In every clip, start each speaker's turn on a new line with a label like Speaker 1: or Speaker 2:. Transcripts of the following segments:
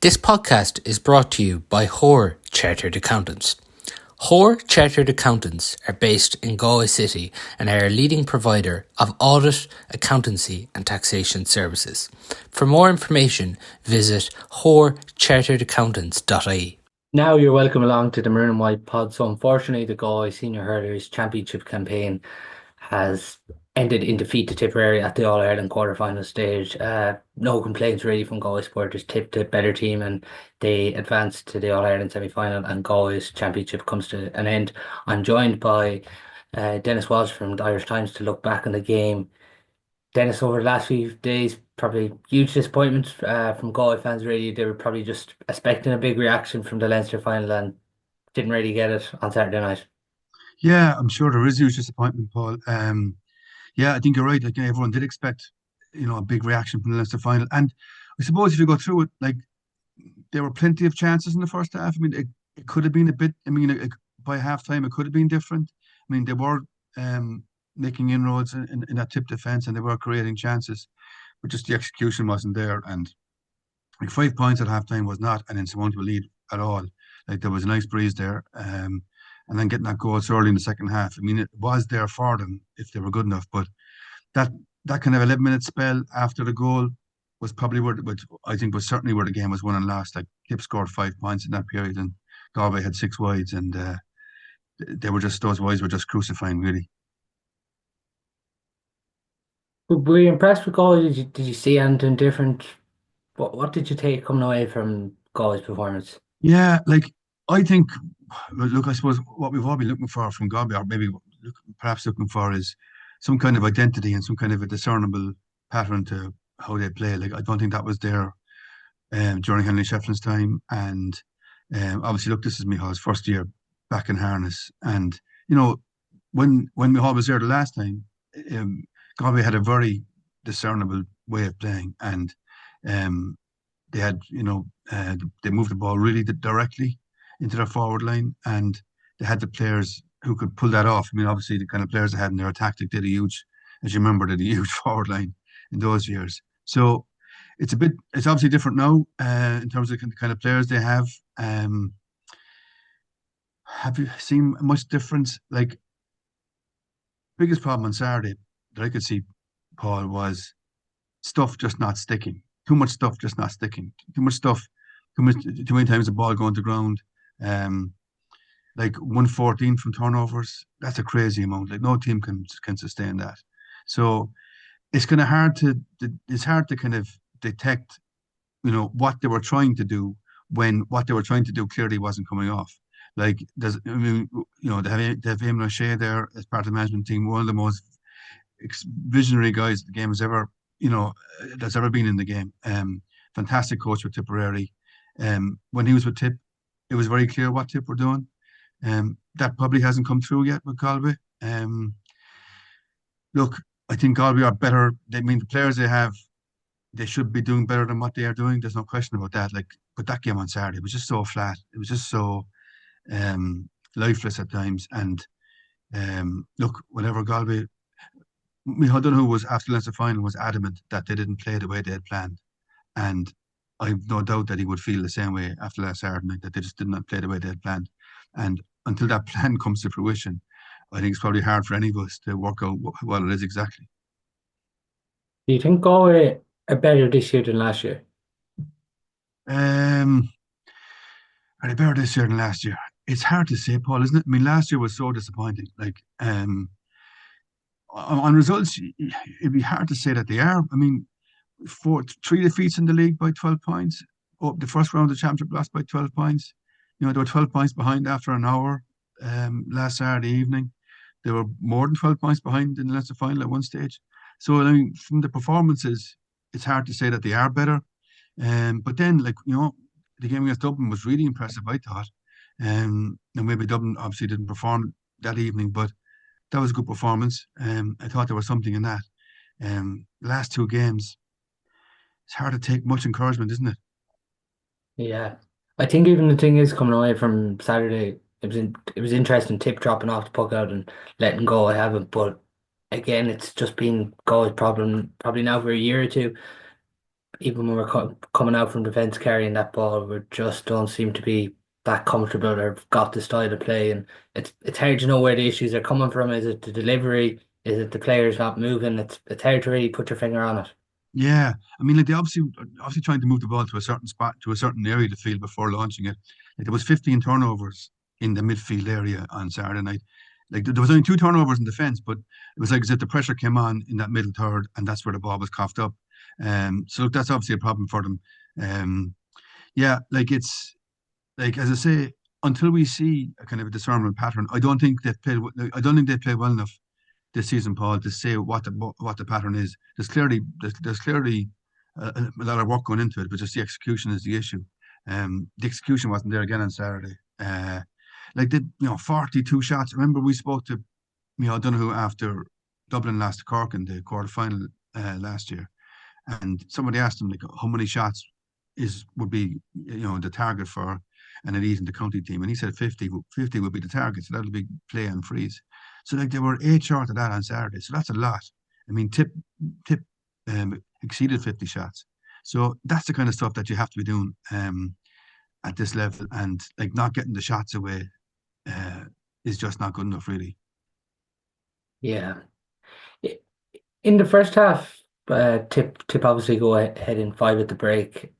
Speaker 1: This podcast is brought to you by HORE Chartered Accountants. HORE Chartered Accountants are based in Galway City and are a leading provider of audit, accountancy and taxation services. For more information, visit horecharteredaccountants.ie.
Speaker 2: Now you're welcome along to the Maroon and White pod. So unfortunately, the Galway Senior Hurlers Championship campaign has ended in defeat to Tipperary at the All-Ireland quarter-final stage. No complaints really from Galway supporters. Tip the better team and they advanced to the All-Ireland semi-final and Galway's championship comes to an end. I'm joined by Denis Walsh from the Irish Times to look back on the game. Dennis, over the last few days, probably huge disappointment from Galway fans. Really, they were probably just expecting a big reaction from the Leinster final and didn't really get it on Saturday night.
Speaker 3: Yeah, I'm sure there is huge disappointment, Paul. Yeah, I think you're right. Like everyone did expect, a big reaction from the Leinster final, and I suppose if you go through it, like there were plenty of chances in the first half. I mean, it could have been a bit. I mean, by half time, it could have been different. I mean, they were making inroads in that tip defence, and they were creating chances, but just the execution wasn't there. And like 5 points at half time was not an insurmountable lead at all. Like there was a nice breeze there. And then getting that goal so early in the second half. I mean, it was there for them if they were good enough, but that that kind of 11-minute spell after the goal was probably which I think was certainly where the game was won and lost. Like Tip scored 5 points in that period, and Galway had six wides, and they were just those wides were just crucifying really.
Speaker 2: But were you impressed with Galway? Did you see anything different? What did you take coming away from Galway's performance?
Speaker 3: Yeah, like I think, well, look, I suppose what we've all been looking for from Galway, or maybe perhaps looking for, is some kind of identity and some kind of a discernible pattern to how they play. Like I don't think that was there during Henry Shefflin's time, and obviously, look, this is Michal's first year back in harness, and you know when Michal was there the last time, um, Galway had a very discernible way of playing, and um, they had, they moved the ball really directly into their forward line, and they had the players who could pull that off. I mean, obviously, the kind of players they had in their tactic did a huge, as you remember, did a huge forward line in those years. So it's obviously different now in terms of the kind of players they have. Have you seen much difference? Like, biggest problem on Saturday that I could see, Paul, was stuff just not sticking. Too much stuff just not sticking. Too much stuff. Too many times the ball going to ground. Um, like 114 from turnovers. That's a crazy amount. Like no team can sustain that. So it's kind of hard to it's hard to kind of detect, what they were trying to do when what they were trying to do clearly wasn't coming off. Like I mean, they have Eamon O'Shea there as part of the management team, one of the most visionary guys the game has ever, that's ever been in the game. Fantastic coach with Tipperary. When he was with Tip, it was very clear what Tip were doing. That probably hasn't come through yet with Galway. Look, I think Galway are better. I mean, the players they have, they should be doing better than what they are doing. There's no question about that. Like, but that game on Saturday was just so flat. It was just so lifeless at times. And look, whenever Galway, Micheál Donoghue was after the Leinster final was adamant that they didn't play the way they had planned, and I've no doubt that he would feel the same way after last Saturday night, that they just did not play the way they had planned. And until that plan comes to fruition, I think it's probably hard for any of us to work out what it is exactly.
Speaker 2: Do you think Galway are better this year than last year?
Speaker 3: Um, are they better this year than last year? It's hard to say, Paul, isn't it? I mean, last year was so disappointing. Like, on results, it'd be hard to say that they are. I mean, three defeats in the league by 12 points. Oh, the first round of the championship lost by 12 points. They were 12 points behind after an hour last Saturday evening. They were more than 12 points behind in the Leinster final at one stage. So, I mean, from the performances, it's hard to say that they are better. But then, like, the game against Dublin was really impressive, I thought. And maybe Dublin obviously didn't perform that evening, but that was a good performance. I thought there was something in that. Last two games, it's hard to take much encouragement, isn't it?
Speaker 2: Yeah. I think even the thing is coming away from Saturday, it was interesting Tip dropping off the puck out and letting go. I haven't, but again, it's just been Galway's problem probably now for a year or two. even when we're coming out from defence carrying that ball, we just don't seem to be that comfortable or got the style of play. And it's hard to know where the issues are coming from. Is it the delivery? Is it the players not moving? It's hard to really put your finger on it.
Speaker 3: Yeah, I mean, like they obviously trying to move the ball to a certain spot, to a certain area of the field before launching it. Like there was 15 turnovers in the midfield area on Saturday night. Like there was only two turnovers in defence, but it was like as if the pressure came on in that middle third, and that's where the ball was coughed up. So look, that's obviously a problem for them. Um, yeah, like it's like as I say, until we see a kind of a discernible pattern, I don't think they've played. I don't think they played well enough this season, Paul, to say what the pattern is. There's clearly a lot of work going into it, but just the execution is the issue. The execution wasn't there again on Saturday. Like did 42 shots. Remember we spoke to Donoghue after Dublin lost to Cork in the quarter final last year, and somebody asked him like how many shots would be the target for an elite in the county team, and he said 50. 50 would be the target, so that'll be play and freeze. So like they were 8 short of that on Saturday, so that's a lot. I mean, Tip exceeded 50 shots, so that's the kind of stuff that you have to be doing at this level, and like not getting the shots away uh, is just not good enough, really.
Speaker 2: Yeah. I- In the first half, Tip obviously go ahead in five at the break.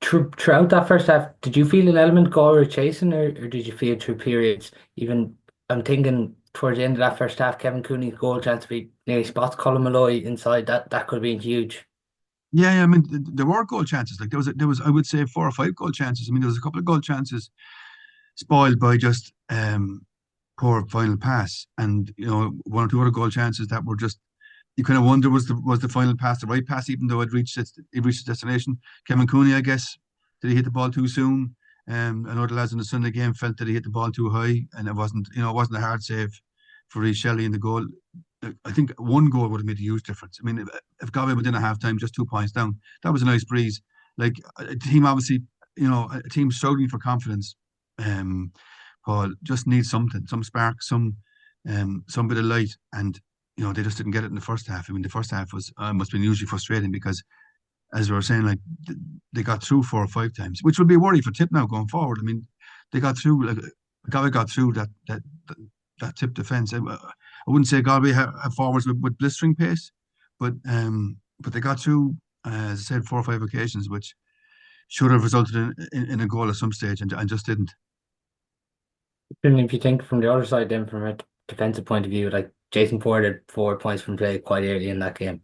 Speaker 2: Throughout that first half, did you feel an element Galway chasing, or did you feel through periods? Even I'm thinking towards the end of that first half, Kevin Cooney's goal chance to be nearly spots Colin Malloy inside that could have been huge.
Speaker 3: Yeah, yeah, I mean, there were goal chances. Like there was, I would say, 4 or 5 goal chances. I mean, there was a couple of goal chances spoiled by just poor final pass, and 1 or 2 other goal chances that were just you kind of wonder was the final pass the right pass, even though it reached its destination. Kevin Cooney, I guess, did he hit the ball too soon? I know the lads in the Sunday game felt that he hit the ball too high, and it wasn't a hard save for Reece Shelley in the goal. I think one goal would have made a huge difference. I mean, if Galway went in at half time just 2 points down, that was a nice breeze. Like a team, obviously, a team struggling for confidence. Um, Paul just needs something, some spark, some bit of light, and they just didn't get it in the first half. I mean, the first half was must have been hugely frustrating because, as we were saying, like they got through 4 or 5 times, which would be a worry for Tip now going forward. I mean, they got through like Galway got through that Tip defence. I wouldn't say Galway have forwards with blistering pace, but they got through, as I said, 4 or 5 occasions, which should have resulted in a goal at some stage, and just didn't.
Speaker 2: And if you think from the other side, then from a defensive point of view, like Jason Ford had 4 points from play quite early in that game.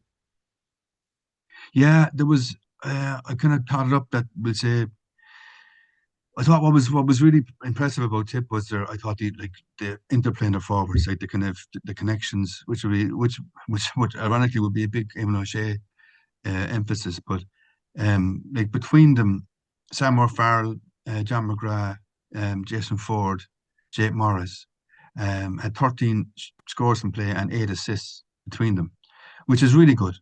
Speaker 3: Yeah, there was. I kind of totted up that we'll say. I thought what was really impressive about Tip was I thought the interplay in their forwards, like the kind of the connections, which ironically would be a big Eamon O'Shea emphasis, but like between them, Sam O'Farrell, John McGrath, Jason Ford, Jake Morris, had 13 scores from play and 8 assists between them, which is really good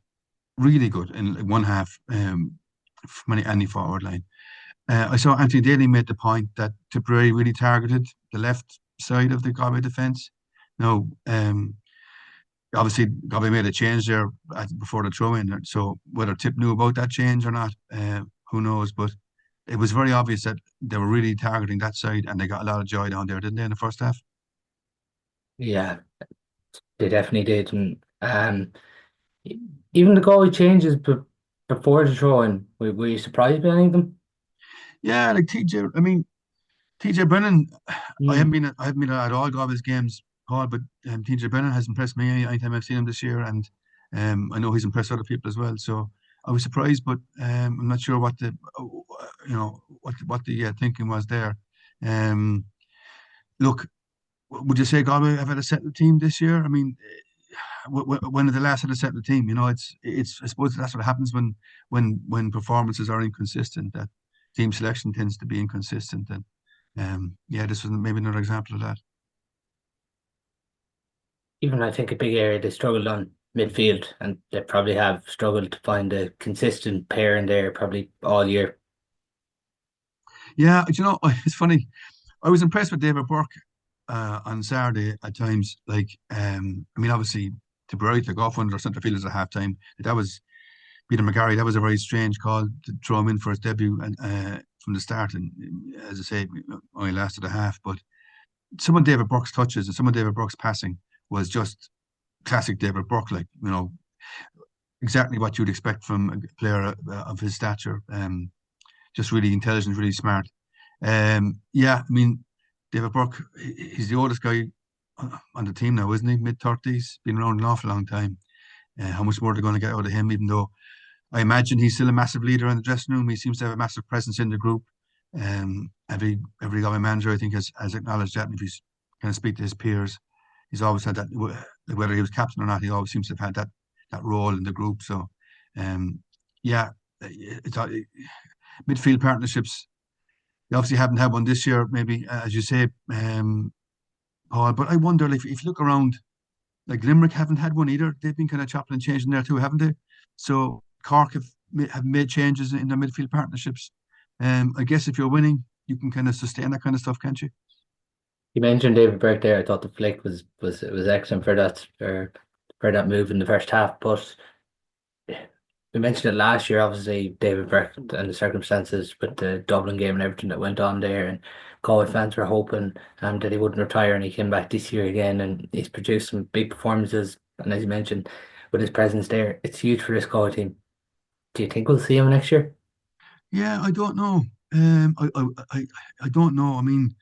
Speaker 3: in like one half from any forward line. I saw Anthony Daly made the point that Tipperary really targeted the left side of the Galway defence. Now, obviously, Galway made a change there before the throw-in, so whether Tip knew about that change or not, who knows? But it was very obvious that they were really targeting that side, and they got a lot of joy down there, didn't they, in the first half?
Speaker 2: Yeah, they definitely did. And e- even the goalie changes before the throw-in, were you surprised by any of them?
Speaker 3: Yeah, like TJ. I mean, TJ Brennan. I haven't
Speaker 2: Hmm.
Speaker 3: been I haven't been at all Galway's games, Paul, but TJ Brennan has impressed me anytime I've seen him this year, and I know he's impressed other people as well. So I was surprised, but I'm not sure what the thinking was there. Um, Look, would you say Galway have had a settled team this year? I mean, when did the last had a settled team? It's. I suppose that's what happens when performances are inconsistent. That team selection tends to be inconsistent, and yeah, this was maybe another example of that.
Speaker 2: Even I think a big area they struggled on midfield, and they probably have struggled to find a consistent pair in there probably all year.
Speaker 3: Yeah, it's funny. I was impressed with David Burke on Saturday at times. Like, I mean, obviously, Tipperary took off one of their centre fielders at halftime. That was Peter McGarry, that was a very strange call to throw him in for his debut and from the start. And as I say, only lasted a half. But some of David Burke's touches and some of David Burke's passing was just classic David Burke, like, exactly what you'd expect from a player of his stature. Just really intelligent, really smart. Yeah, I mean, David Burke, he's the oldest guy on the team now, isn't he? Mid-30s, been around an awful long time. How much more are they going to get out of him, even though I imagine he's still a massive leader in the dressing room. He seems to have a massive presence in the group. Every Galway manager, I think, has acknowledged that. And if he's going to speak to his peers, he's always had that. Whether he was captain or not, he always seems to have had that role in the group. So, yeah, midfield partnerships. They obviously haven't had one this year, maybe as you say, Paul. But I wonder, like, if you look around, like Limerick haven't had one either. They've been kind of chopping and changing there too, haven't they? So Cork have made changes in their midfield partnerships. I guess if you're winning, you can kind of sustain that kind of stuff, can't you?
Speaker 2: You mentioned David Burke there. I thought the flick was excellent for that move in the first half. But we mentioned it last year, obviously, David Burke and the circumstances with the Dublin game and everything that went on there. And Galway fans were hoping that he wouldn't retire, and he came back this year again, and he's produced some big performances. And as you mentioned, with his presence there, it's huge for this Galway team. Do you think we'll see him next year?
Speaker 3: Yeah, I don't know. I don't know. I mean,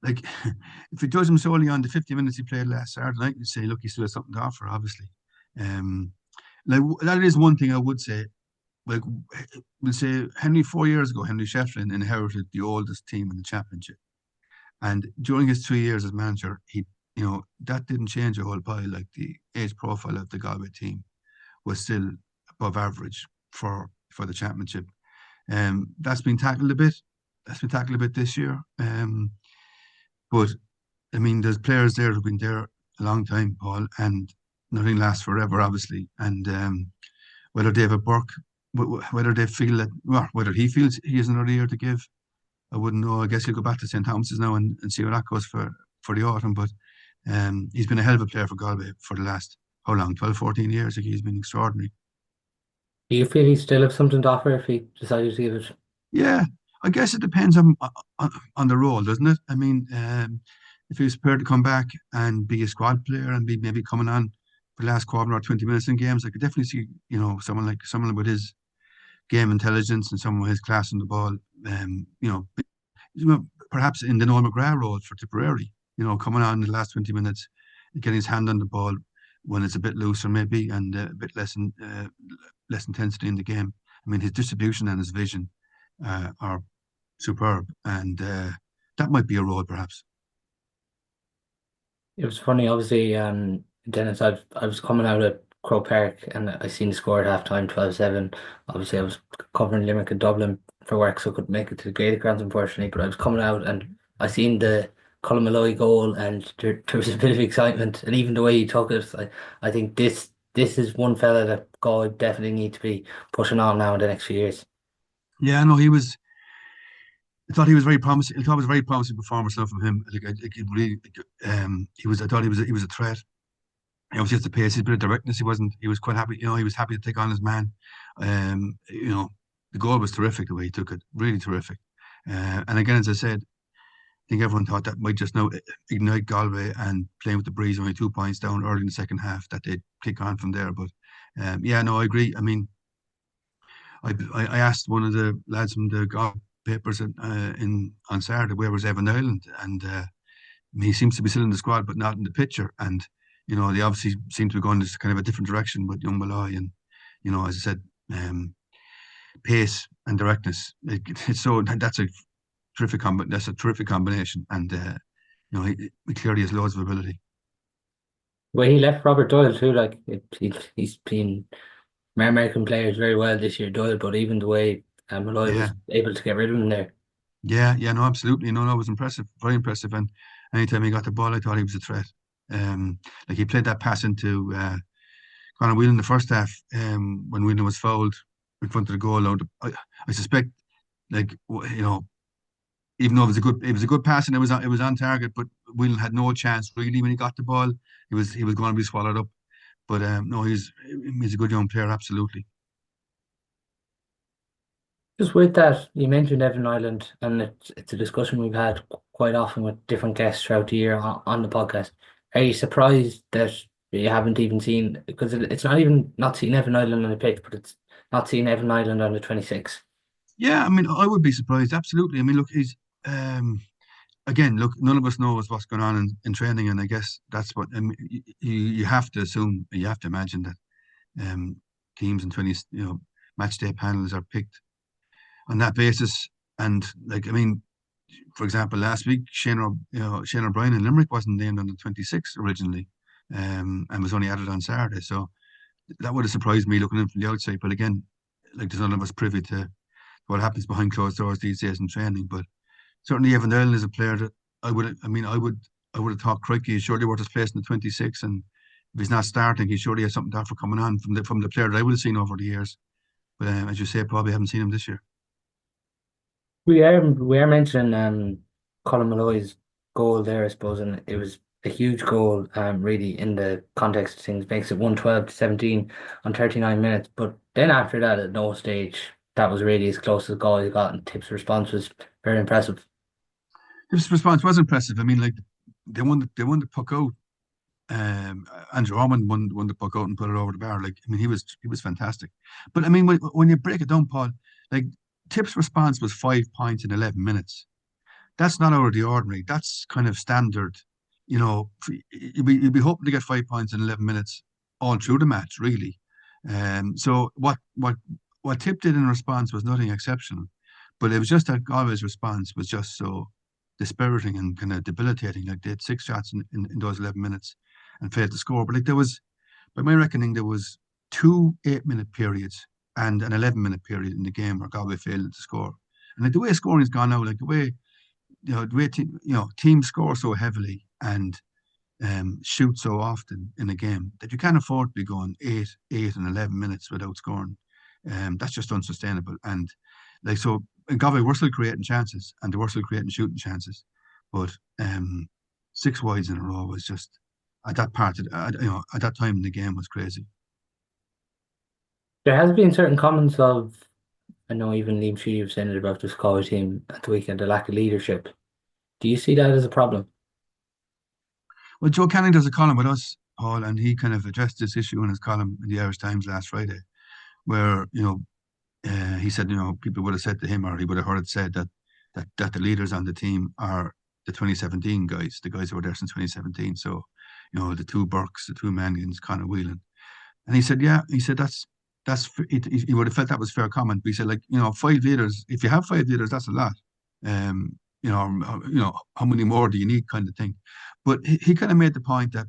Speaker 3: like, if you judge him solely on the 50 minutes he played last Saturday night, you'd say, look, he still has something to offer, obviously. Like, that is one thing I would say. Like, we'll say Henry 4 years ago, Henry Shefflin inherited the oldest team in the championship. And during his 2 years as manager, that didn't change a whole pile. Like, the age profile of the Galway team was still above average for the championship. That's been tackled a bit. That's been tackled a bit this year. But I mean, there's players there who've been there a long time, Paul, and nothing lasts forever, obviously. And whether David Burke, whether they feel that, well, whether he feels he has another year to give, I wouldn't know. I guess he'll go back to St. Thomas's now and see where that goes for the autumn. But he's been a hell of a player for Galway for the last, how long, 12, 14 years. Like, he's been extraordinary.
Speaker 2: Do you feel he still have something to offer if he decided to give it?
Speaker 3: Yeah, I guess it depends on the role, doesn't it? I mean, if he was prepared to come back and be a squad player and be maybe coming on for the last quarter or 20 minutes in games, I could definitely see, someone with his game intelligence and someone with his class on the ball, perhaps in the Noel McGrath role for Tipperary, coming on in the last 20 minutes, getting his hand on the ball when it's a bit looser maybe and a bit less intensity in the game. I mean, his distribution and his vision are superb, and that might be a role perhaps.
Speaker 2: It was funny, obviously, Dennis, I was coming out of Croke Park and I seen the score at half-time, 12-7. Obviously, I was covering Limerick and Dublin for work, so I couldn't make it to the Gaelic grounds, unfortunately, but I was coming out and I seen the Colin Malloy goal, and there was a bit of excitement, and even the way he took it, I think this is one fella that Galway definitely need to be pushing on now in the next few years.
Speaker 3: Yeah, no, he was. I thought he was very promising. I thought it was a very promising performance now from him. Like, it really, he was. I thought he was a threat. He obviously has the pace, his bit of directness. He wasn't. He was quite happy. He was happy to take on his man. The goal was terrific the way he took it. Really terrific. And again, as I said, I think everyone thought that might just now ignite Galway, and playing with the breeze, only 2 points down early in the second half, that they'd kick on from there. But yeah, no, I agree. I mean, I asked one of the lads from the Galway papers on Saturday where was Evan Ireland, and he seems to be still in the squad but not in the picture. And they obviously seem to be going this kind of a different direction with young Malloy, and as I said, pace and directness. It's so that's a terrific combination, and he clearly has loads of ability.
Speaker 2: Well, he left Robert Doyle too. Like, he's been American players very well this year, Doyle, but even the way Malloy
Speaker 3: Yeah,
Speaker 2: was able to get rid of him there.
Speaker 3: yeah, no, absolutely. No, it was impressive, very impressive. And anytime he got the ball, I thought he was a threat. Like, he played that pass into Conor Whelan in the first half, when Whelan was fouled in front of the goal. I suspect, like, even though it was a good pass and it was on target, but Whelan had no chance really when he got the ball. He was going to be swallowed up. But no, he's a good young player, absolutely.
Speaker 2: Just with that, you mentioned Evan Island, and it's a discussion we've had quite often with different guests throughout the year on the podcast. Are you surprised that you haven't even seen, because it's not even not seen Evan Island on the pitch, but it's not seen Evan Island on the 26.
Speaker 3: Yeah, I mean, I would be surprised, absolutely. I mean, look, he's um, again, look, none of us knows what's going on in training, and I guess that's what I mean, you have to assume, you have to imagine that teams and 20, match day panels are picked on that basis. And like, I mean, for example, last week, Shane O'Brien in Limerick wasn't named on the 26th originally, and was only added on Saturday. So that would have surprised me looking in from the outside. But again, like, there's none of us privy to what happens behind closed doors these days in training. But certainly, Evan Dillon is a player that I would have thought, crikey, he's surely worth his place in the 26, and if he's not starting, he surely has something to offer coming on from the player that I would have seen over the years. But as you say, probably haven't seen him this year.
Speaker 2: We are mentioning Colin Malloy's goal there, I suppose, and it was a huge goal, really in the context of things, makes it 112-17 on 39 minutes. But then after that, at no stage, that was really as close as a goal he got, and Tip's response was very impressive.
Speaker 3: His response was impressive. I mean, like, they won the puck out. Andrew Ormond won the puck out and put it over the bar. Like, I mean, he was fantastic. But I mean, when you break it down, Paul, like, Tip's response was 5 points in 11 minutes. That's not out of the ordinary. That's kind of standard. You'd be hoping to get 5 points in 11 minutes all through the match, really. So what Tip did in response was nothing exceptional, but it was just that Galway's response was just so dispiriting and kind of debilitating. Like, they had 6 shots in those 11 minutes and failed to score. But like, by my reckoning, there was 2 8-minute periods and an 11-minute period in the game where Galway failed to score. And like, the way scoring has gone now, like, the way teams score so heavily and shoot so often in a game, that you can't afford to be going 8 and 11 minutes without scoring. That's just unsustainable. And like, so in Galway, we're still creating chances, and they were still creating shooting chances, but 6 wides in a row was just, at that at that time in the game, was crazy.
Speaker 2: There has been certain comments of, I know even Liam Sheedy was saying it about this Galway team at the weekend, the lack of leadership. Do you see that as a problem?
Speaker 3: Well, Joe Canning does a column with us, Paul, and he kind of addressed this issue in his column in the Irish Times last Friday, where he said, people would have said to him, or he would have heard it said, that the leaders on the team are the 2017 guys, the guys who were there since 2017. So, the two Burks, the two Mannions, Conor Whelan. And he said, yeah, he said he would have felt that was fair comment. But he said, like, 5 leaders, if you have 5 leaders, that's a lot. How many more do you need, kind of thing. But he kind of made the point that,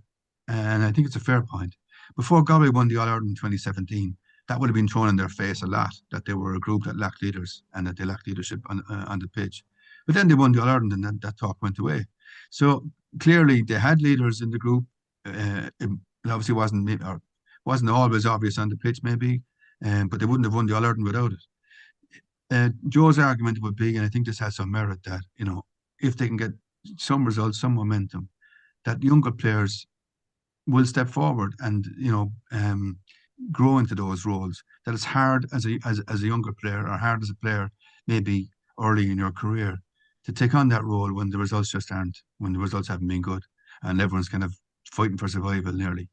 Speaker 3: and I think it's a fair point, before Galway won the All-Ireland in 2017, that would have been thrown in their face a lot, that they were a group that lacked leaders and that they lacked leadership on the pitch. But then they won the All-Ireland, and that talk went away. So clearly they had leaders in the group. It obviously wasn't always obvious on the pitch, maybe, but they wouldn't have won the All-Ireland without it. Joe's argument would be, and I think this has some merit, that if they can get some results, some momentum, that younger players will step forward and grow into those roles. That it's hard as a younger player, or hard as a player maybe early in your career, to take on that role when the results just aren't, when the results haven't been good, and everyone's kind of fighting for survival nearly.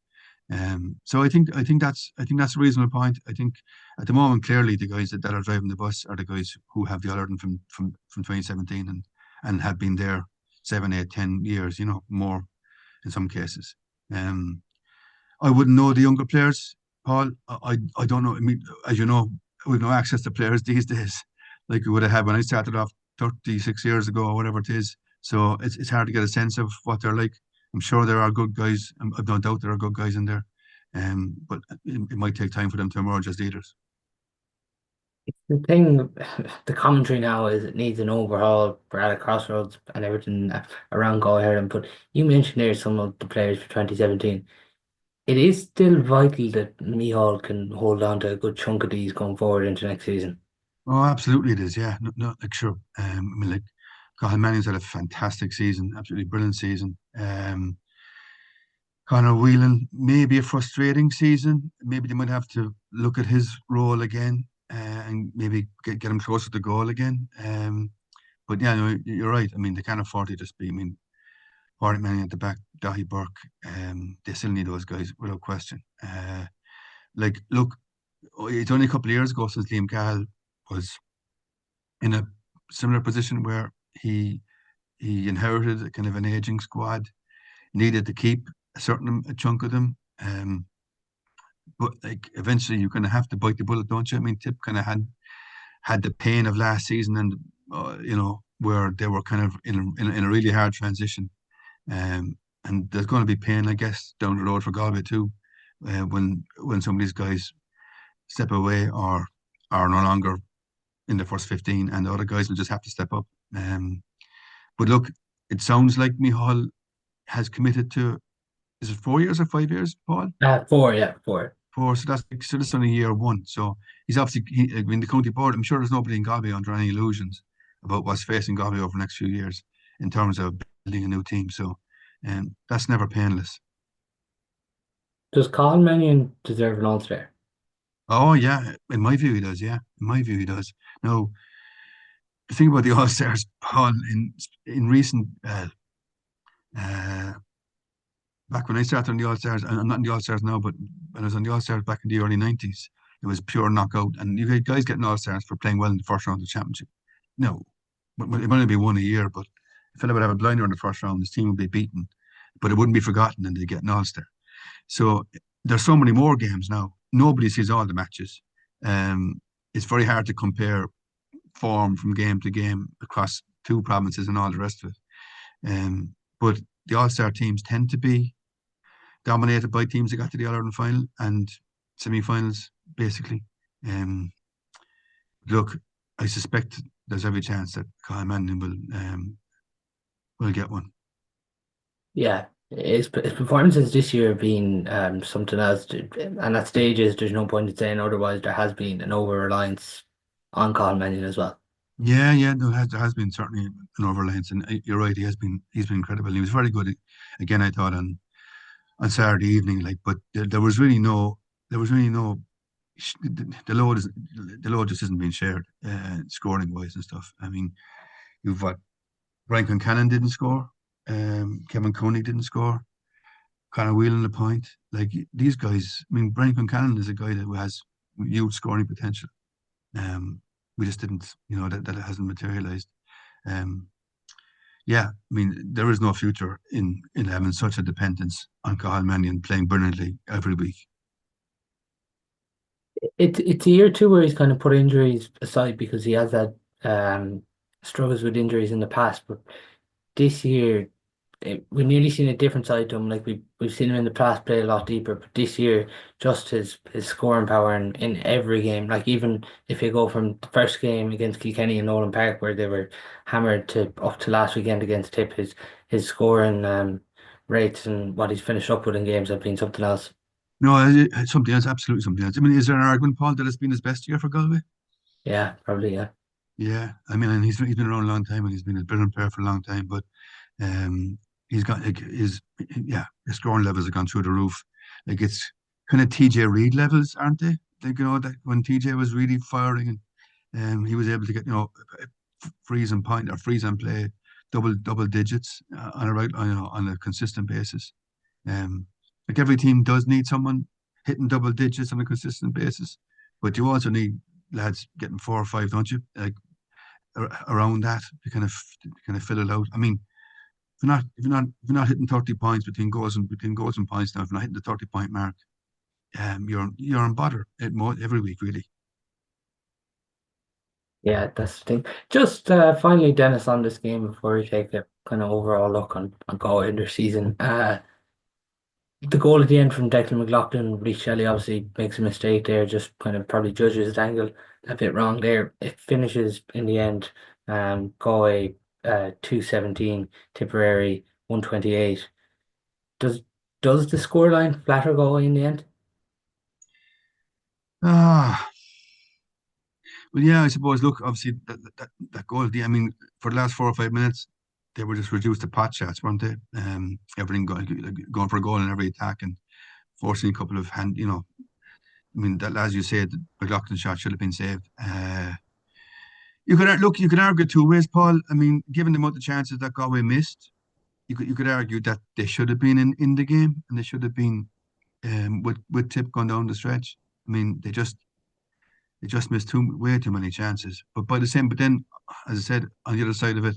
Speaker 3: So I think that's a reasonable point. I think at the moment, clearly, the guys that are driving the bus are the guys who have the All-Ireland from 2017 and have been there 7, 8, 10 years, more in some cases. I wouldn't know the younger players, Paul. I don't know. I mean, as you know, we've no access to players these days like we would have had when I started off 36 years ago or whatever it is. So it's hard to get a sense of what they're like. I'm sure there are good guys. I've no doubt there are good guys in there. But it might take time for them to emerge as leaders.
Speaker 2: The thing, the commentary now is it needs an overhaul. We're at a crossroads and everything around Go Ireland. But you mentioned there some of the players for 2017. It is still vital that Mihal can hold on to a good chunk of these going forward into next season.
Speaker 3: Oh, absolutely it is. Yeah, no, like, sure. I mean, like, Cathal Manning's had a fantastic season, absolutely brilliant season. Conor Whelan, maybe a frustrating season. Maybe they might have to look at his role again and maybe get him closer to goal again. But yeah, no, you're right. I mean, they can't afford to just be. I mean, Warwick Manning at the back, Dahi Burke. They still need those guys without question. Look, it's only a couple of years ago since Liam Cahill was in a similar position where he inherited a kind of an aging squad, needed to keep a chunk of them. But like eventually you're gonna have to bite the bullet, don't you? I mean, Tip kind of had the pain of last season, and where they were kind of in a really hard transition. And there's going to be pain, I guess, down the road for Galway too, when some of these guys step away or are no longer in the first 15, and the other guys will just have to step up. But look, it sounds like Michal has committed to, is it 4 years or 5 years, Paul?
Speaker 2: 4, yeah, 4.
Speaker 3: 4, so that's only year one. So he's obviously, I mean, the county board, I'm sure there's nobody in Galway under any illusions about what's facing Galway over the next few years in terms of building a new team. So that's never painless.
Speaker 2: Does Colin Mannion deserve an All-Star?
Speaker 3: Oh, yeah, in my view, he does. Yeah, in my view, he does. Now, the thing about the All Stars, Paul, in recent, uh, back when I started on the All Stars, and I'm not in the All Stars now, but when I was on the All Stars back in the early 90s, it was pure knockout. And you had guys getting All Stars for playing well in the first round of the championship. No, it might only be one a year, but a fella would have a blinder in the first round, his team would be beaten, but it wouldn't be forgotten, and they get an All Star. So there's so many more games now. Nobody sees all the matches. It's very hard to compare form from game to game across two provinces and all the rest of it. But the All Star teams tend to be dominated by teams that got to the All-Ireland final and semi-finals, basically. Look, I suspect there's every chance that Kyle Mannion will get one.
Speaker 2: Yeah, his performances this year have been something else. And at stages, there's no point in saying otherwise. There has been an over-reliance on Colin Mannion as well.
Speaker 3: Yeah, yeah, no, there has been certainly an overlines, and you're right. He's been incredible. He was very good again. I thought on Saturday evening, like, but there was really no, the load just isn't being shared, scoring wise and stuff. I mean, you've what Brian Concannon didn't score, Kevin Cooney didn't score, Conor Whelan the point. Like these guys, I mean, Brian Concannon is a guy that has huge scoring potential. We just didn't, that it hasn't materialized. Yeah, I mean, there is no future in having such a dependence on Cathal Mannion playing brilliantly every week.
Speaker 2: It's a year too where he's kind of put injuries aside because he has had struggles with injuries in the past. But this year, we've nearly seen a different side to him. Like we've seen him in the past play a lot deeper, but this year, just his scoring power in every game. Like even if you go from the first game against Kilkenny and Nolan Park, where they were hammered to up to last weekend against Tip, his scoring rates and what he's finished up with in games have been something else.
Speaker 3: No, it's something else, absolutely something else. I mean, is there an argument, Paul, that it's been his best year for Galway?
Speaker 2: Yeah, probably, yeah.
Speaker 3: Yeah, I mean, and he's been around a long time, and he's been a brilliant player for a long time. But um, he's got like his scoring levels have gone through the roof. Like it's kind of TJ Reid levels, aren't they? Like that when TJ was really firing, and he was able to get freeze and point or freeze and play double digits on a on a consistent basis. Um, like every team does need someone hitting double digits on a consistent basis, but you also need lads getting 4 or 5, don't you? Like around that to kind of fill it out. I mean, if you're not hitting 30 points between goals and points now, if you're not hitting the 30-point mark, you're in bother every week, really.
Speaker 2: Yeah, that's the thing. Just finally, Dennis, on this game before we take a kind of overall look on Galway in their season. The goal at the end from Declan McLaughlin, Reece Shelley obviously makes a mistake there, just kind of probably judges his angle a bit wrong there. It finishes in the end, Galway 217, Tipperary 128. Does does the scoreline flatter Galway in the end?
Speaker 3: Ah, well, yeah, I suppose. Look, obviously that goal. I mean, for the last 4 or 5 minutes, they were just reduced to pot shots, weren't they? Everything going for a goal in every attack and forcing a couple of I mean, that, as you said, the McLaughlin shot should have been saved. You could argue two ways, Paul. I mean, given the amount of chances that Galway missed, you could argue that they should have been in the game and they should have been with Tip going down the stretch. I mean, they just missed way too many chances. But then, as I said, on the other side of it,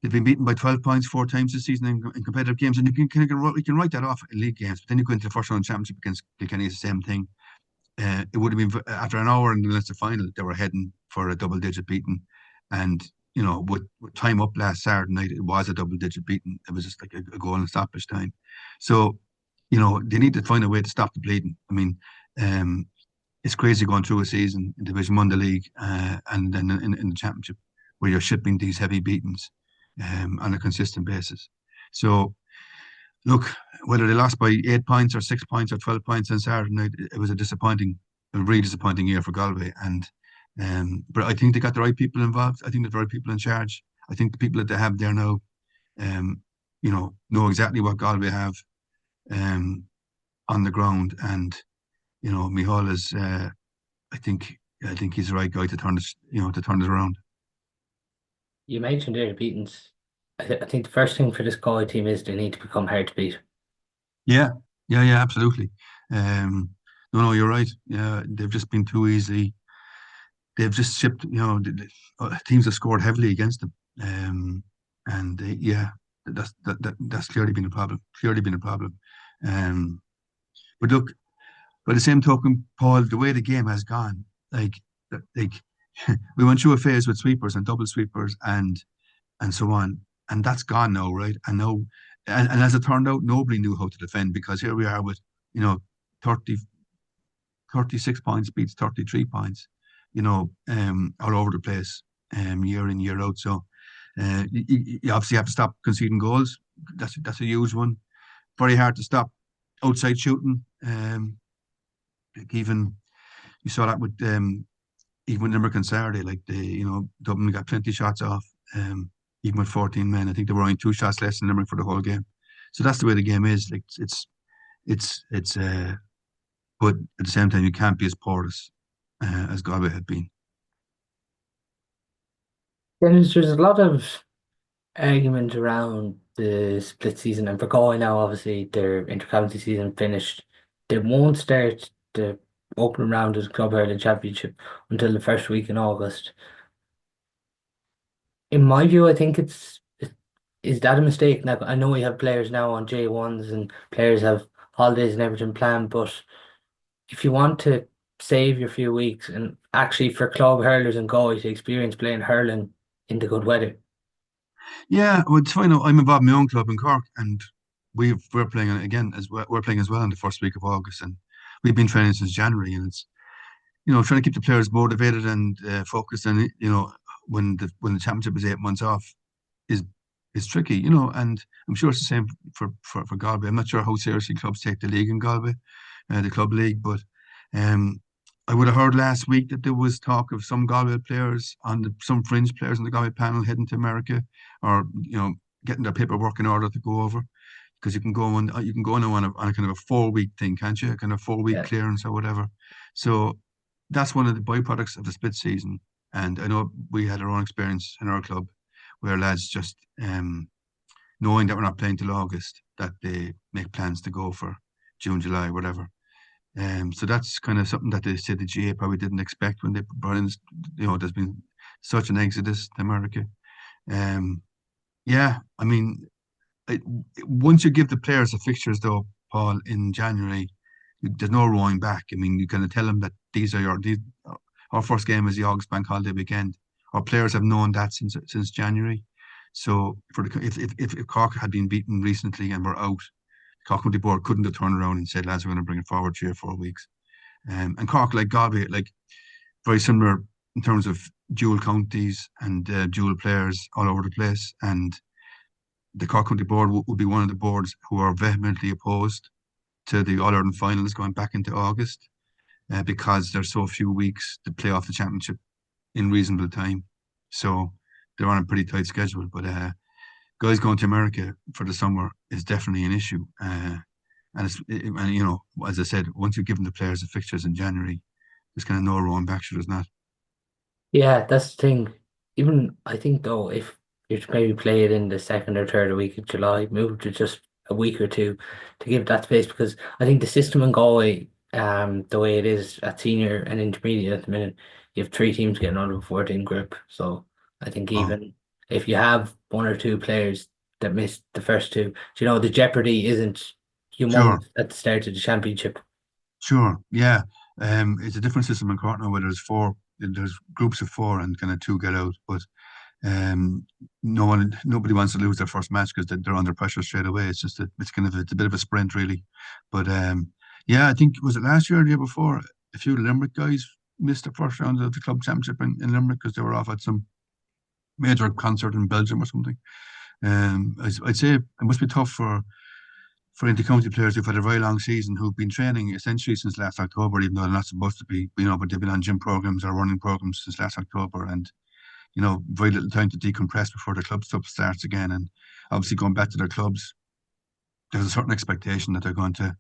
Speaker 3: they've been beaten by 12 points 4 times this season in competitive games, and you can write that off in league games. But then you go into the first round championship against Kilkenny, it's the same thing. It would have been after an hour in the Leinster final, they were heading for a double-digit beating, and with time up last Saturday night, it was a double-digit beating. It was just like a goal in stoppage time. So, they need to find a way to stop the bleeding. I mean, it's crazy going through a season in Division 1, the league, and then in the championship, where you're shipping these heavy beatings on a consistent basis. So, look, whether they lost by 8 points or 6 points or 12 points on Saturday night, it was a really disappointing year for Galway. But I think they got the right people involved. I think the right people in charge. I think the people that they have there now, know exactly what Galway have on the ground. And Micheál is, I think he's the right guy to turn it around.
Speaker 2: You mentioned there the beatings. I think the first thing for this Galway team is they need to become hard to beat.
Speaker 3: Yeah, absolutely. No, you're right. Yeah, they've just been too easy. They've just shipped. Teams have scored heavily against them, and that's clearly been a problem. But look, by the same token, Paul, the way the game has gone, like we went through a phase with sweepers and double sweepers and so on, and that's gone now, right? And now, and as it turned out, nobody knew how to defend, because here we are with 30, 36 points beats 33 points, all over the place, year in, year out. So you obviously have to stop conceding goals. That's a huge one. Very hard to stop outside shooting. Even you saw that with even with Limerick on Saturday, like Dublin got plenty shots off. Even with 14 men, I think they were only 2 shots less than Limerick for the whole game. So that's the way the game is. Like it's but at the same time, you can't be as porous as Galway had been.
Speaker 2: There's a lot of argument around the split season, and for Galway now, obviously their intercounty season finished. They won't start the opening round of the Club Hurling Championship until the first week in August. In my view, I think is that a mistake? Now, I know we have players now on J1s and players have holidays and everything planned, but if you want to save your few weeks and actually for club hurlers and Galway to experience playing hurling in the good weather.
Speaker 3: Yeah, well, it's fine. I'm involved in my own club in Cork, and we're playing again as well. We're playing as well in the first week of August, and we've been training since January, and it's trying to keep the players motivated and focused. And when the championship is 8 months off, is tricky. And I'm sure it's the same for Galway. I'm not sure how seriously clubs take the league in Galway, the club league, but I would have heard last week that there was talk of some Galway players some fringe players on the Galway panel heading to America, or getting their paperwork in order to go over, because you can go on a kind of a 4-week thing, can't you? A kind of 4-week clearance or whatever. So that's one of the byproducts of the split season. And I know we had our own experience in our club where lads just knowing that we're not playing till August, that they make plans to go for June, July, whatever. So that's kind of something that they said the GA probably didn't expect when they brought in. There's been such an exodus to America. Yeah, I mean, once you give the players the fixtures, though, Paul, in January, there's no rowing back. I mean, you kind of tell them that our first game is the August Bank Holiday weekend. Our players have known that since January. So if Cork had been beaten recently and were out, Cork County Board couldn't have turned around and said, lads, we're going to bring it forward 3 or 4 weeks. And Cork, like Galway, like very similar in terms of dual counties and dual players all over the place. And the Cork County Board would be one of the boards who are vehemently opposed to the All-Ireland finals going back into August, because there's so few weeks to play off the championship in reasonable time. So they're on a pretty tight schedule. But guys going to America for the summer is definitely an issue. And you know, as I said, once you've given the players the fixtures in January, there's kind of no rolling back. Sure, there's not.
Speaker 2: Yeah, that's the thing. Even I think though, if you maybe play it in the second or third week of July, move to just a week or two to give that space because I think the system in Galway, the way it is at senior and intermediate at the minute, you have three teams getting out of a 14 group. So I think
Speaker 3: Oh,
Speaker 2: even if you have one or two players that missed the first two, the jeopardy isn't
Speaker 3: sure,
Speaker 2: humongous at the start of the championship.
Speaker 3: sure, yeah. It's a different system in Cork now where there's groups of four and kind of two get out, but nobody wants to lose their first match because they're under pressure straight away. It's a bit of a sprint really, but yeah, I think was it last year or the year before? A few Limerick guys missed the first round of the club championship in Limerick because they were off at some major concert in Belgium or something. I'd say it must be tough for inter-county players who've had a very long season, who've been training essentially since last October, even though they're not supposed to be, but they've been on gym programs or running programs since last October, and very little time to decompress before the club stuff starts again. And obviously going back to their clubs, there's a certain expectation that they're going to,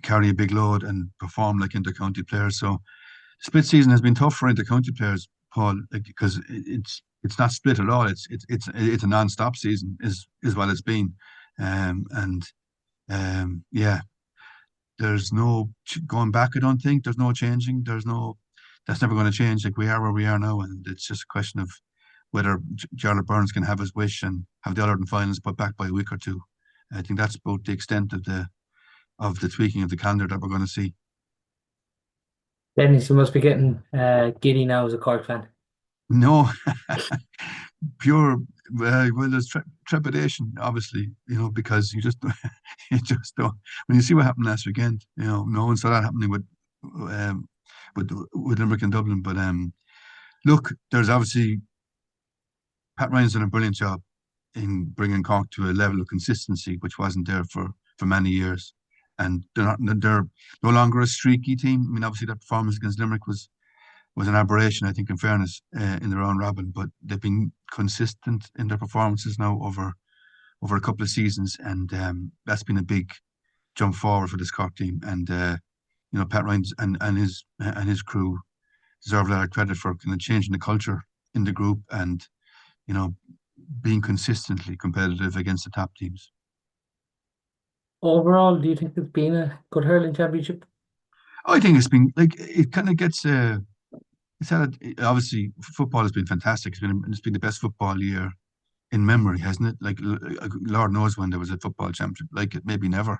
Speaker 3: carry a big load and perform like inter-county players. So split season has been tough for inter-county players, Paul, because it's not split at all. It's a non-stop season is what it's been, and yeah, there's no going back. I don't think there's no changing. That's never going to change. Like we are where we are now, and it's just a question of whether Jarlath Burns can have his wish and have the All-Ireland finals put back by a week or two. I think that's about the extent of the tweaking of the calendar that we're going to see.
Speaker 2: Dennis, you must be getting giddy now as a Cork fan.
Speaker 3: No, pure. Well, there's trepidation, obviously, because you just don't. When you see what happened last weekend, no one saw that happening um, with Limerick and Dublin. But look, there's obviously Pat Ryan's done a brilliant job in bringing Cork to a level of consistency which wasn't there for many years, and they're no longer a streaky team. I mean, obviously that performance against Limerick was an aberration, I think, in fairness, in the round robin. But they've been consistent in their performances now over a couple of seasons, and that's been a big jump forward for this Cork team. And Pat Ryan's and his crew deserve a lot of credit for kind of changing the culture in the group and you know being consistently competitive against the top teams.
Speaker 2: Overall, do you think it's been a good hurling championship?
Speaker 3: I think it's been like it kind of gets it's had obviously football has been fantastic. It's been the best football year in memory, hasn't it? Like Lord knows when there was a football championship like it, maybe never.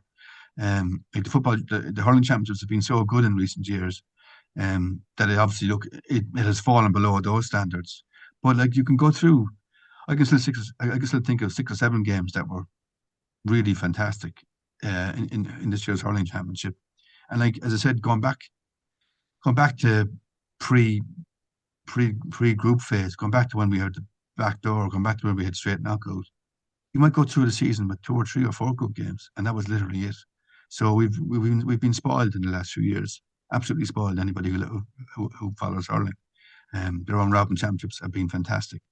Speaker 3: Like the hurling championships have been so good in recent years, that it obviously it has fallen below those standards. But like you can go through, I can still think of 6 or 7 games that were really fantastic, in this year's hurling championship. And like as I said, going back to pre pre group phase, going back to when we had the back door, going back to when we had straight knockout, you might go through the season with 2 or 3 or 4 good games, and that was literally it. So we've been spoiled in the last few years, absolutely spoiled. Anybody who follows hurling, their own Robin championships have been fantastic,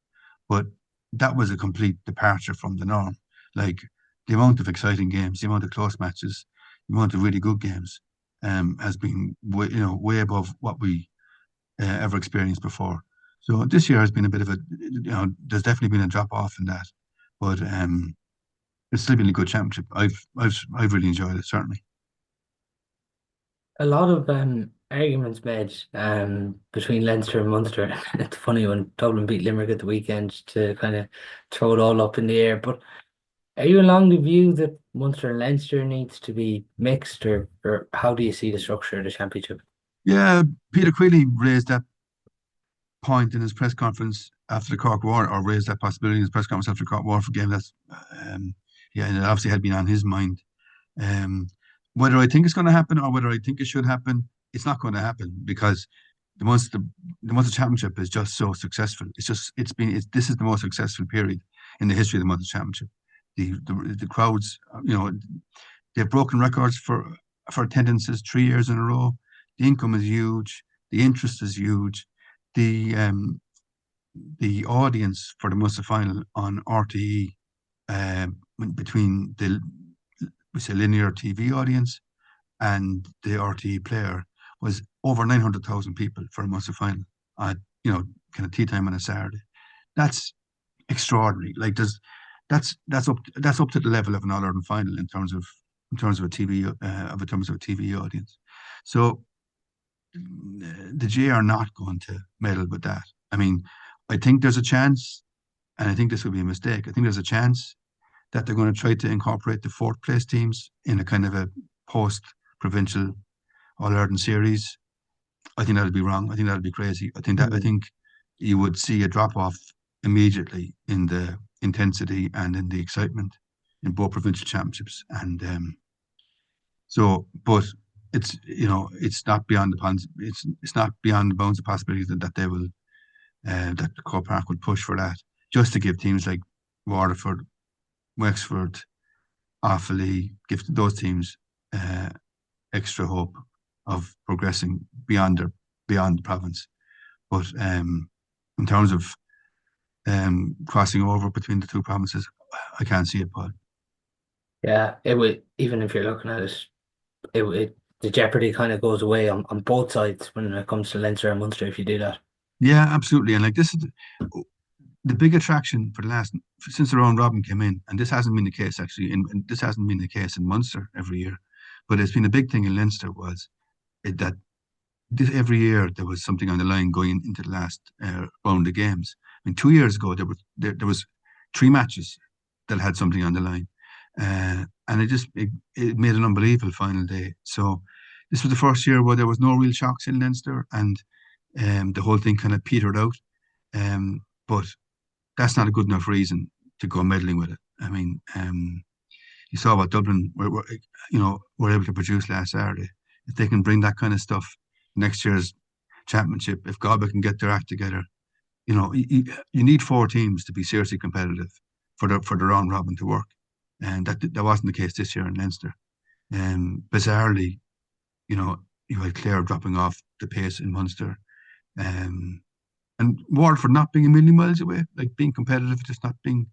Speaker 3: but that was a complete departure from the norm. Like the amount of exciting games, the amount of close matches, the amount of really good games, has been way above what we ever experienced before. So this year has been a bit of there's definitely been a drop off in that, but it's still been a good championship. I've really enjoyed it, certainly.
Speaker 2: A lot of arguments made between Leinster and Munster. It's funny when Dublin beat Limerick at the weekend to kind of throw it all up in the air. But are you along the view that Munster and Leinster needs to be mixed, or how do you see the structure of the championship?
Speaker 3: Yeah, Peter Queally raised that point in his press conference after the Cork War, or raised that possibility in his press conference after the Cork War for game. Um, yeah, and it obviously had been on his mind. Um, Whether I think it's going to happen or whether I think it should happen, it's not going to happen because the Munster Championship is just so successful. This is the most successful period in the history of the Munster Championship. The crowds, they've broken records for attendances 3 years in a row. The income is huge. The interest is huge. The the audience for the Munster final on RTE, between the, we say, linear TV audience and the RTE player, was over 900,000 people for a Munster final at, kind of tea time on a Saturday. That's extraordinary. Like, that's up to the level of an All-Ireland final in terms of a TV audience. So the J are not going to meddle with that. I mean, I think there's a chance, and I think this would be a mistake. I think there's a chance that they're going to try to incorporate the fourth place teams in a kind of a post-provincial All-Ireland series. I think that'd be wrong. I think that'd be crazy. I think you would see a drop off immediately in the intensity and in the excitement in both provincial championships. And but it's not beyond it's not beyond the bounds of possibilities that they will that the Croke Park would push for that, just to give teams like Waterford, Wexford, Offaly, give those teams extra hope of progressing beyond the province. But in terms of crossing over between the two provinces, I can't see it, Paul.
Speaker 2: Yeah, it would, even if you're looking at it, the jeopardy kind of goes away on both sides when it comes to Leinster and Munster if you do that.
Speaker 3: Yeah, absolutely. And like, this is the big attraction for the last, since the round robin came in, and this hasn't been the case actually, and this hasn't been the case in Munster every year, but it's been a big thing in Leinster, was that every year there was something on the line going into the last round of games. I mean, 2 years ago there was three matches that had something on the line, and it made an unbelievable final day. So this was the first year where there was no real shocks in Leinster, and the whole thing kind of petered out. But that's not a good enough reason to go meddling with it. I mean, you saw what Dublin were able to produce last Saturday. If they can bring that kind of stuff next year's championship, if Galway can get their act together, you need four teams to be seriously competitive for the round robin to work, and that wasn't the case this year in Leinster. Bizarrely, you had Clare dropping off the pace in Munster, and Waterford not being a million miles away, like being competitive, just not being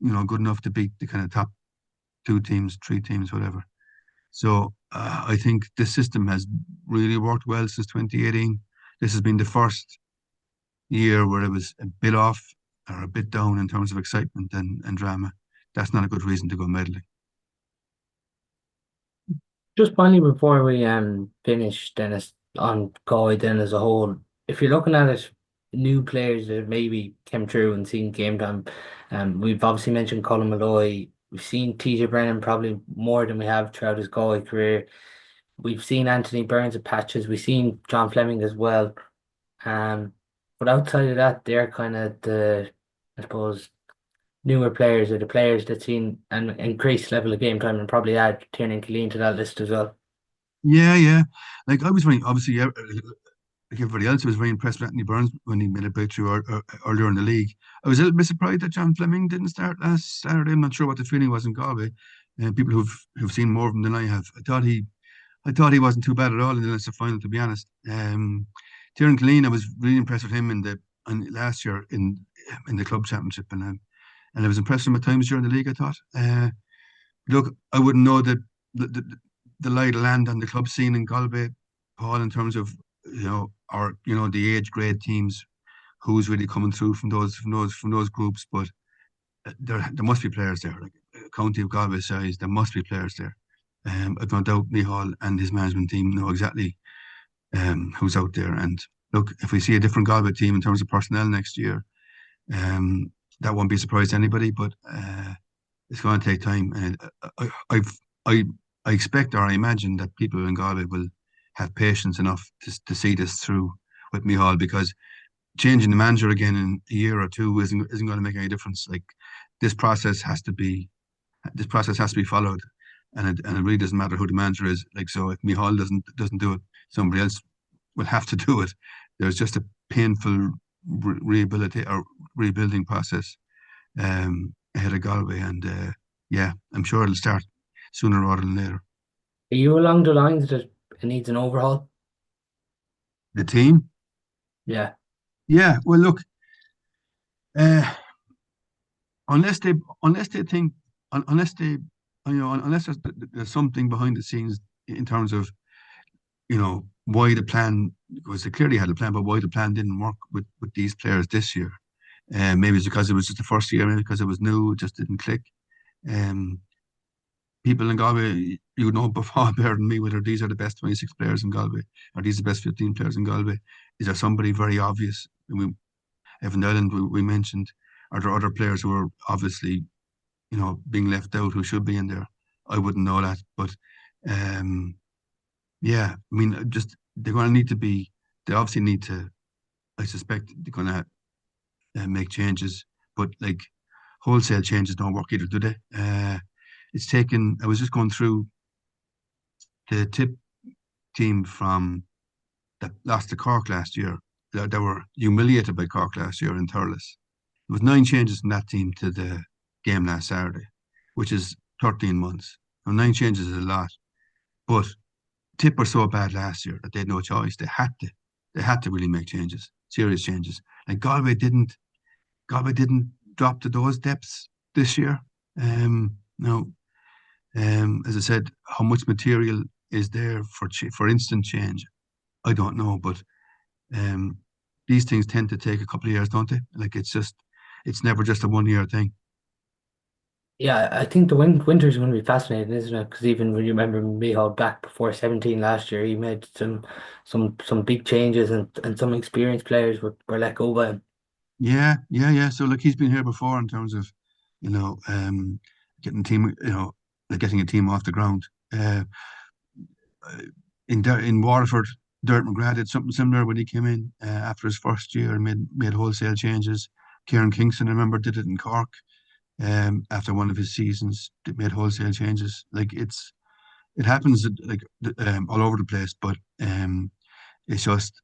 Speaker 3: good enough to beat the kind of top two teams, three teams, whatever. So I think this system has really worked well since 2018. This has been the first year where it was a bit off or a bit down in terms of excitement and drama. That's not a good reason to go meddling.
Speaker 2: Just finally, before we finish, Dennis, on Galway then as a whole, if you're looking at it, new players that maybe came through and seen game time, we've obviously mentioned Colin Malloy. We've seen TJ Brennan probably more than we have throughout his Galway career. We've seen Anthony Burns at patches. We've seen John Fleming as well. But outside of that, they're kind of I suppose, newer players, or the players that seen an increased level of game time, and probably add Tiernan Killeen to that list as well.
Speaker 3: Yeah, yeah. Like, I was very obviously, yeah, like everybody else, I was very impressed with Anthony Burns when he made a breakthrough earlier in the league. I was a little bit surprised that John Fleming didn't start last Saturday. I'm not sure what the feeling was in Galway. And people who've seen more of him than I have, I thought he wasn't too bad at all in the Leinster final, to be honest. Tiernan Killeen, I was really impressed with him last year in the club championship, and I was impressed with him at times during the league, I thought. Look, I wouldn't know the lie of the land on the club scene in Galway, Paul, in terms of the age grade teams, who's really coming through from those groups. But there must be players there, like a county of Galway size. There must be players there. I've no doubt Micheál and his management team know exactly who's out there. And look, if we see a different Galway team in terms of personnel next year, that won't be a surprise to anybody. But it's going to take time, and I expect, or I imagine, that people in Galway will have patience enough to see this through with Micheál, because changing the manager again in a year or two isn't going to make any difference. Like, this process has to be followed, and it really doesn't matter who the manager is. Like, so if Micheál doesn't do it, somebody else will have to do it. There's just a painful rebuilding process ahead of Galway, and yeah, I'm sure it'll start sooner rather than later.
Speaker 2: Are you along the lines that it needs an overhaul?
Speaker 3: The team?
Speaker 2: Yeah.
Speaker 3: Yeah, well, look, Uh, unless they unless they think unless they unless there's something behind the scenes in terms of why the plan, because they clearly had a plan, but why the plan didn't work with these players this year. Maybe it's because it was just the first year, maybe because it was new, it just didn't click. Um, People in Galway, you know before better than me whether these are the best 26 players in Galway, or these are the best 15 players in Galway. Is there somebody very obvious? Evan Dylan, we mentioned. Are there other players who are obviously, being left out who should be in there? I wouldn't know that, but um, yeah, I mean, just they're going to need to be. They obviously need to. I suspect they're going to make changes, but like wholesale changes don't work either, do they? It's taken. I was just going through the tip team from that lost to Cork last year. They were humiliated by Cork last year in hurlers. There was 9 changes from that team to the game last Saturday, which is 13 months. Now, 9 changes is a lot, but Tip were so bad last year that they had no choice. They had to. They had to really make changes, serious changes. And Galway didn't. Galway didn't drop to those depths this year. No, as I said, how much material is there for instant change? I don't know, but um, these things tend to take a couple of years, don't they? Like it's never just a 1 year thing.
Speaker 2: Yeah, I think the winter's going to be fascinating, isn't it? Because even when you remember Michal back before 17 last year, he made some big changes, and some experienced players were let go by him.
Speaker 3: Yeah, yeah, yeah. So like he's been here before in terms of, you know, um, getting team, like getting a team off the ground. Uh, in Waterford, Derek McGrath did something similar when he came in after his first year and made wholesale changes. Kieran Kingston, I remember, did it in Cork after one of his seasons. Made wholesale changes. Like it happens like all over the place, but it's just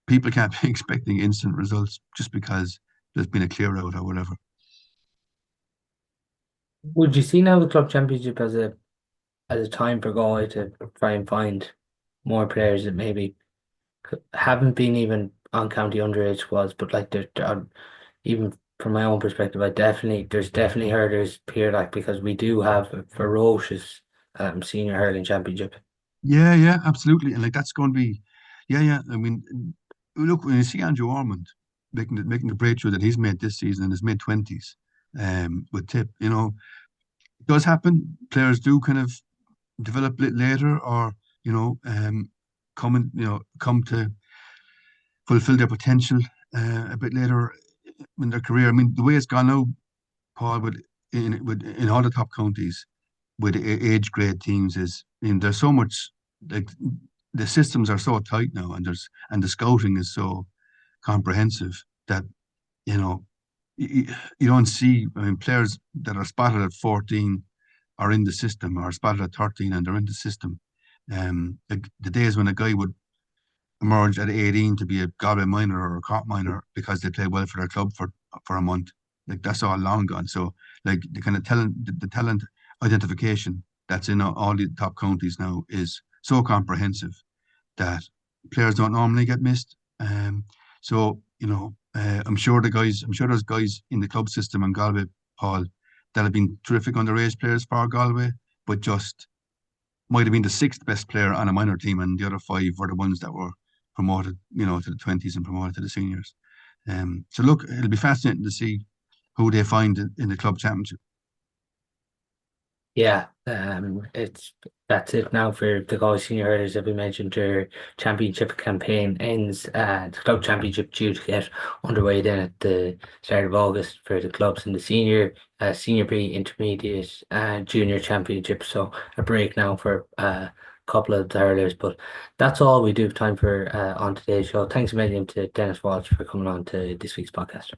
Speaker 3: people can't be expecting instant results just because there's been a clear out or whatever.
Speaker 2: Would you see now the club championship as a time for Galway to try and find more players that maybe haven't been even on county underage squads, but like even from my own perspective, there's definitely hurdles here, like because we do have a ferocious senior hurling championship.
Speaker 3: Yeah, yeah, absolutely. And like that's going to be, yeah, yeah. I mean, look, when you see Andrew Ormond making the breakthrough that he's made this season in his mid 20s, with Tip, it does happen. Players do kind of develop a bit later, or come to fulfill their potential a bit later in their career. I mean, the way it's gone now, Paul, in all the top counties with age grade teams is, there's so much, like the systems are so tight now, and the scouting is so comprehensive that you know you don't see. I mean, players that are spotted at 14 are in the system, or spotted at 13 and they're in the system. Like the days when a guy would emerge at 18 to be a Galway minor or a Cork minor because they played well for their club for a month. Like that's all long gone. So like the kind of talent, the talent identification that's in all the top counties now is so comprehensive that players don't normally get missed. So I'm sure there's guys in the club system in Galway, Paul, that have been terrific underage players for Galway, but just might have been the sixth best player on a minor team, and the other five were the ones that were promoted, to the 20s and promoted to the seniors. So look, it'll be fascinating to see who they find in the club championship.
Speaker 2: Yeah, that's it now for the Galway senior hurlers that we mentioned. Their championship campaign ends. The club championship due to get underway then at the start of August for the clubs in the senior B, intermediate, and junior championship. So a break now for a couple of the hurlers, but that's all we do have time for on today's show. Thanks a million to Denis Walsh for coming on to this week's podcast.